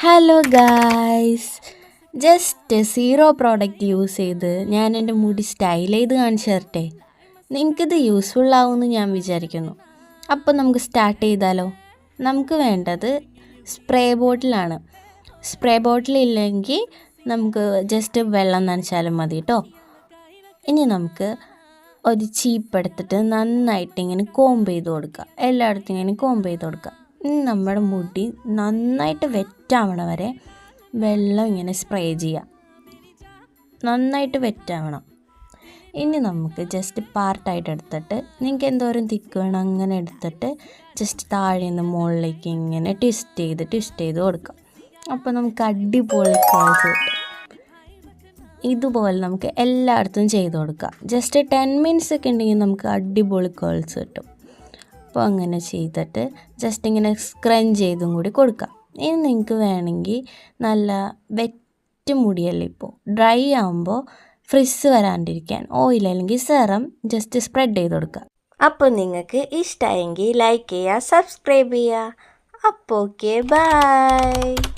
Hello guys, just zero product use ചെയ്ത് ഞാൻ എൻ്റെ മുടി സ്റ്റൈൽ ചെയ്ത് കാണിച്ചു തരട്ടെ. നിങ്ങൾക്കിത് യൂസ്ഫുൾ ആവുമെന്ന് ഞാൻ വിചാരിക്കുന്നു. അപ്പോൾ നമുക്ക് സ്റ്റാർട്ട് ചെയ്താലോ. നമുക്ക് വേണ്ടത് സ്പ്രേ ബോട്ടിലാണ്. സ്പ്രേ ബോട്ടിൽ ഇല്ലെങ്കിൽ നമുക്ക് ജസ്റ്റ് വെള്ളം നനച്ചാലും മതി കേട്ടോ. ഇനി നമുക്ക് ഒരു ചീപ്പ് എടുത്തിട്ട് നന്നായിട്ട് ഇങ്ങനെ കോംബ് ചെയ്ത് കൊടുക്കുക. എല്ലായിടത്തും ഇങ്ങനെ കോംബ് ചെയ്ത് കൊടുക്കുക. നമ്മുടെ മുടി നന്നായിട്ട് വെറ്റാവണ വരെ വെള്ളം ഇങ്ങനെ സ്പ്രേ ചെയ്യുക. നന്നായിട്ട് വെറ്റാവണം. ഇനി നമുക്ക് ജസ്റ്റ് പാർട്ടായിട്ട് എടുത്തിട്ട് നിങ്ങൾക്ക് എന്തോരം തിക്ക് വേണം അങ്ങനെ എടുത്തിട്ട് ജസ്റ്റ് താഴെ നിന്ന് മുകളിലേക്ക് ഇങ്ങനെ ട്വിസ്റ്റ് ചെയ്ത് കൊടുക്കാം. അപ്പോൾ നമുക്ക് അടിപൊളി കേൾസ് കിട്ടും. ഇതുപോലെ നമുക്ക് എല്ലായിടത്തും ചെയ്ത് കൊടുക്കാം. ജസ്റ്റ് 10 മിനിറ്റ്സ് ഒക്കെ ഉണ്ടെങ്കിൽ നമുക്ക് അടിപൊളി കേൾസ് കിട്ടും. അപ്പോൾ അങ്ങനെ ചെയ്തിട്ട് ജസ്റ്റ് ഇങ്ങനെ സ്ക്രഞ്ച് ചെയ്തും കൂടി കൊടുക്കാം. ഇനി നിങ്ങൾക്ക് വേണമെങ്കിൽ നല്ല വെറ്റ് മുടിയല്ലേ ഇപ്പോൾ, ഡ്രൈ ആകുമ്പോൾ ഫ്രിസ് വരാണ്ടിരിക്കാൻ ഓയിൽ അല്ലെങ്കിൽ സെറം ജസ്റ്റ് സ്പ്രെഡ് ചെയ്ത് കൊടുക്കുക. അപ്പോൾ നിങ്ങൾക്ക് ഇഷ്ടമായെങ്കിൽ ലൈക്ക് ചെയ്യുക, സബ്സ്ക്രൈബ് ചെയ്യുക. അപ്പോൾ ഓക്കെ, ബൈ.